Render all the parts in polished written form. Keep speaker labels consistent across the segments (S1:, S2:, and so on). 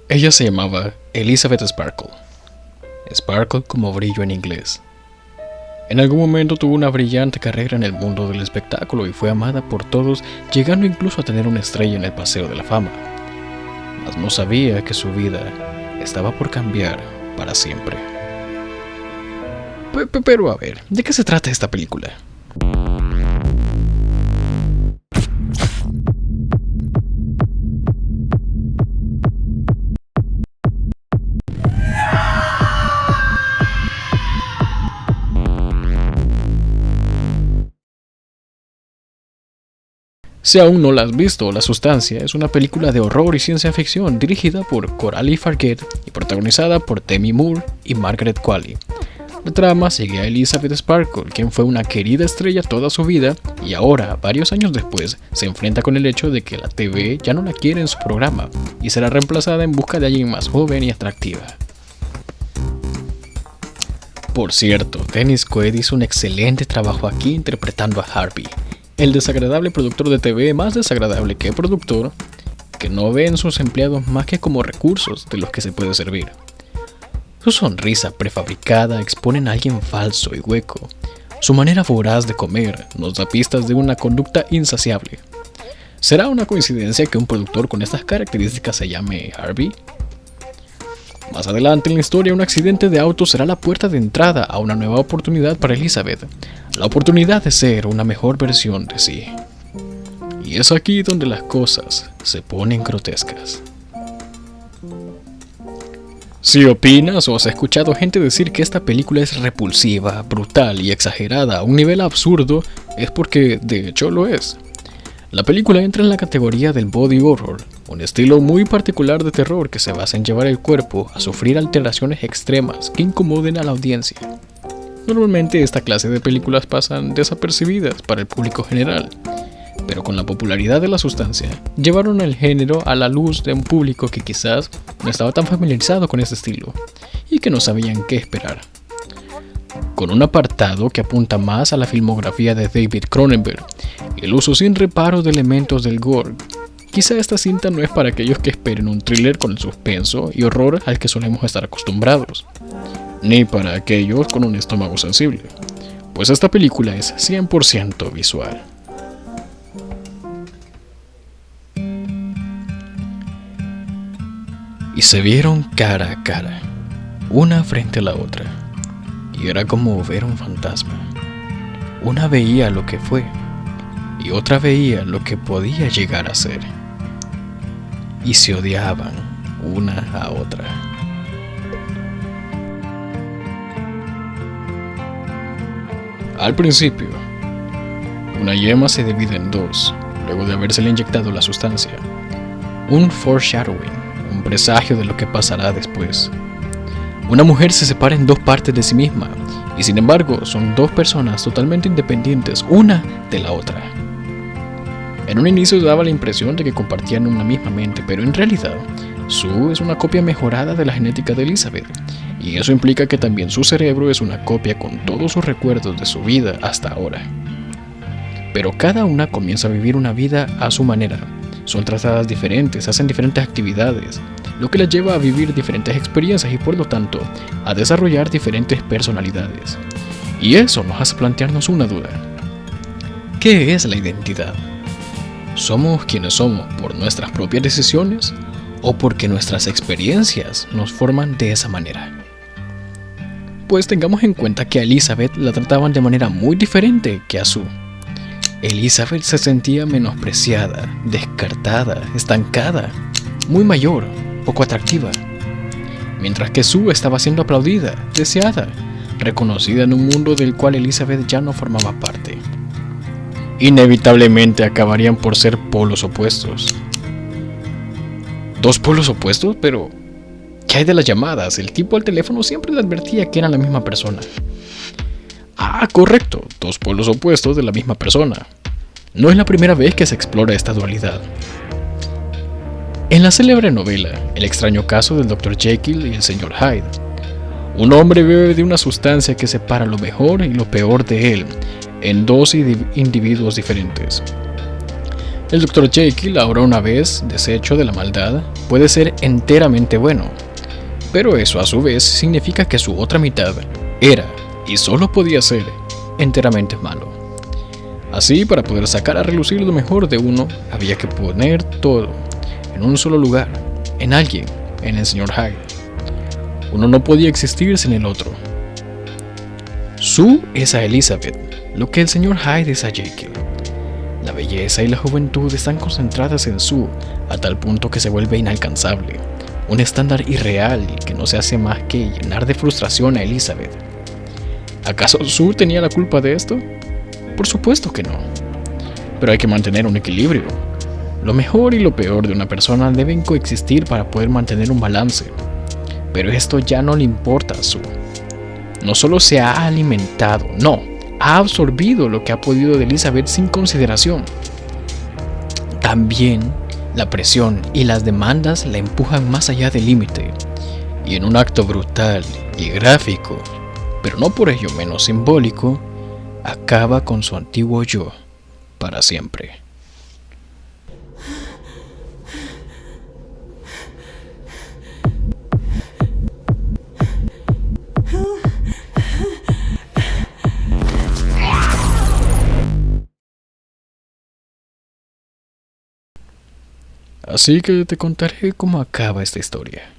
S1: Ella se llamaba Elizabeth Sparkle. Sparkle como brillo en inglés. En algún momento tuvo una brillante carrera en el mundo del espectáculo y fue amada por todos, llegando incluso a tener una estrella en el Paseo de la Fama. Mas no sabía que su vida estaba por cambiar para siempre. Pero a ver, ¿de qué se trata esta película? Si aún no la has visto, La Sustancia es una película de horror y ciencia ficción dirigida por Coralie Fargeat y protagonizada por Demi Moore y Margaret Qualley. La trama sigue a Elizabeth Sparkle, quien fue una querida estrella toda su vida y ahora, varios años después, se enfrenta con el hecho de que la TV ya no la quiere en su programa y será reemplazada en busca de alguien más joven y atractiva. Por cierto, Dennis Quaid hizo un excelente trabajo aquí interpretando a Harvey, el desagradable productor de TV más desagradable que productor, que no ve en sus empleados más que como recursos de los que se puede servir. Su sonrisa prefabricada expone a alguien falso y hueco. Su manera voraz de comer nos da pistas de una conducta insaciable. ¿Será una coincidencia que un productor con estas características se llame Harvey? Más adelante en la historia, un accidente de auto será la puerta de entrada a una nueva oportunidad para Elizabeth, la oportunidad de ser una mejor versión de sí. Y es aquí donde las cosas se ponen grotescas. Si opinas o has escuchado gente decir que esta película es repulsiva, brutal y exagerada a un nivel absurdo, es porque de hecho lo es. La película entra en la categoría del body horror, un estilo muy particular de terror que se basa en llevar el cuerpo a sufrir alteraciones extremas que incomoden a la audiencia. Normalmente esta clase de películas pasan desapercibidas para el público general, pero con la popularidad de La Sustancia, llevaron el género a la luz de un público que quizás no estaba tan familiarizado con este estilo y que no sabían qué esperar. Con un apartado que apunta más a la filmografía de David Cronenberg y el uso sin reparo de elementos del gore, quizá esta cinta no es para aquellos que esperen un thriller con el suspenso y horror al que solemos estar acostumbrados, ni para aquellos con un estómago sensible, pues esta película es 100% visual. Y se vieron cara a cara, una frente a la otra, y era como ver un fantasma. Una veía lo que fue, y otra veía lo que podía llegar a ser. Y se odiaban una a otra. Al principio, una yema se divide en dos, luego de habérsele inyectado la sustancia. Un foreshadowing, un presagio de lo que pasará después. Una mujer se separa en dos partes de sí misma, y sin embargo son dos personas totalmente independientes una de la otra. En un inicio daba la impresión de que compartían una misma mente, pero en realidad Sue es una copia mejorada de la genética de Elizabeth, y eso implica que también su cerebro es una copia con todos sus recuerdos de su vida hasta ahora. Pero cada una comienza a vivir una vida a su manera. Son tratadas diferentes, hacen diferentes actividades, lo que les lleva a vivir diferentes experiencias y por lo tanto a desarrollar diferentes personalidades. Y eso nos hace plantearnos una duda. ¿Qué es la identidad? ¿Somos quienes somos por nuestras propias decisiones o porque nuestras experiencias nos forman de esa manera? Pues tengamos en cuenta que a Elizabeth la trataban de manera muy diferente que a Sue. Elizabeth se sentía menospreciada, descartada, estancada, muy mayor, poco atractiva, mientras que Sue estaba siendo aplaudida, deseada, reconocida en un mundo del cual Elizabeth ya no formaba parte. Inevitablemente acabarían por ser polos opuestos. ¿Dos polos opuestos? Pero ¿qué hay de las llamadas? El tipo al teléfono siempre le advertía que eran la misma persona. Ah, correcto, dos polos opuestos de la misma persona. No es la primera vez que se explora esta dualidad. En la célebre novela El extraño caso del Dr. Jekyll y el Sr. Hyde, un hombre bebe de una sustancia que separa lo mejor y lo peor de él en dos individuos diferentes. El Dr. Jekyll, ahora una vez deshecho de la maldad, puede ser enteramente bueno, pero eso a su vez significa que su otra mitad era, y solo podía ser, enteramente malo. Así, para poder sacar a relucir lo mejor de uno, había que poner todo en un solo lugar, en alguien, en el Sr. Hyde. Uno no podía existir sin el otro. Sue es a Elizabeth, lo que el Sr. Hyde es a Jekyll. La belleza y la juventud están concentradas en Sue a tal punto que se vuelve inalcanzable, un estándar irreal que no se hace más que llenar de frustración a Elizabeth. ¿Acaso Sue tenía la culpa de esto? Por supuesto que no. Pero hay que mantener un equilibrio. Lo mejor y lo peor de una persona deben coexistir para poder mantener un balance. Pero esto ya no le importa a Sue. No solo se ha alimentado, no, ha absorbido lo que ha podido de Elizabeth sin consideración. También la presión y las demandas la empujan más allá del límite. Y en un acto brutal y gráfico, pero no por ello menos simbólico, acaba con su antiguo yo para siempre. Así que te contaré cómo acaba esta historia.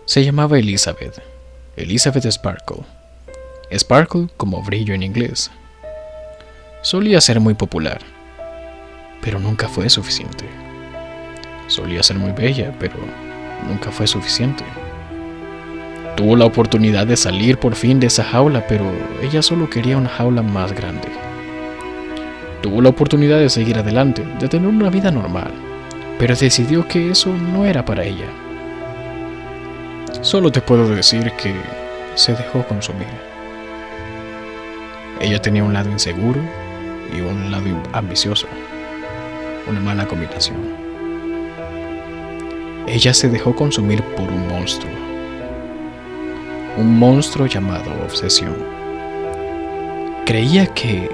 S1: Se llamaba Elizabeth, Elizabeth Sparkle. Sparkle como brillo en inglés. Solía ser muy popular, pero nunca fue suficiente. Solía ser muy bella, pero nunca fue suficiente. Tuvo la oportunidad de salir por fin de esa jaula, pero ella solo quería una jaula más grande. Tuvo la oportunidad de seguir adelante, de tener una vida normal, pero decidió que eso no era para ella. Solo te puedo decir que se dejó consumir. Ella tenía un lado inseguro y un lado ambicioso, una mala combinación. Ella se dejó consumir por un monstruo llamado obsesión. Creía que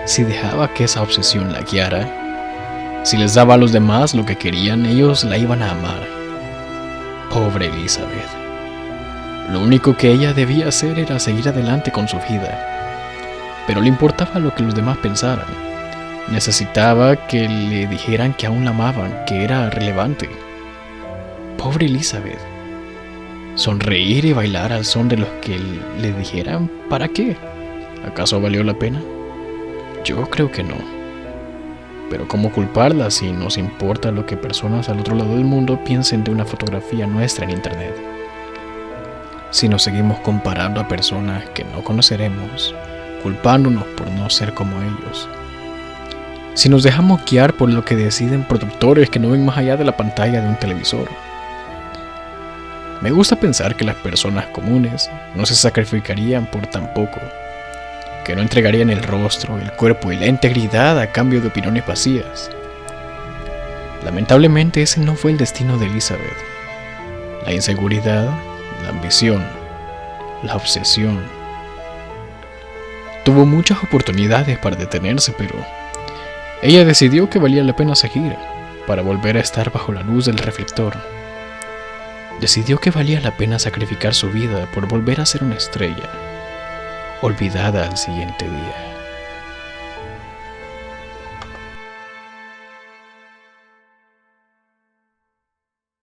S1: si dejaba que esa obsesión la guiara, si les daba a los demás lo que querían, ellos la iban a amar. Pobre Elizabeth. Lo único que ella debía hacer era seguir adelante con su vida. Pero le importaba lo que los demás pensaran. Necesitaba que le dijeran que aún la amaban, que era relevante. Pobre Elizabeth. Sonreír y bailar al son de los que le dijeran, ¿para qué? ¿Acaso valió la pena? Yo creo que no. Pero ¿cómo culparla si nos importa lo que personas al otro lado del mundo piensen de una fotografía nuestra en internet? Si nos seguimos comparando a personas que no conoceremos, culpándonos por no ser como ellos. Si nos dejamos guiar por lo que deciden productores que no ven más allá de la pantalla de un televisor. Me gusta pensar que las personas comunes no se sacrificarían por tan poco, que no entregarían el rostro, el cuerpo y la integridad a cambio de opiniones vacías. Lamentablemente ese no fue el destino de Elizabeth. La inseguridad, la ambición, la obsesión. Tuvo muchas oportunidades para detenerse, pero ella decidió que valía la pena seguir para volver a estar bajo la luz del reflector. Decidió que valía la pena sacrificar su vida por volver a ser una estrella, olvidada al siguiente día.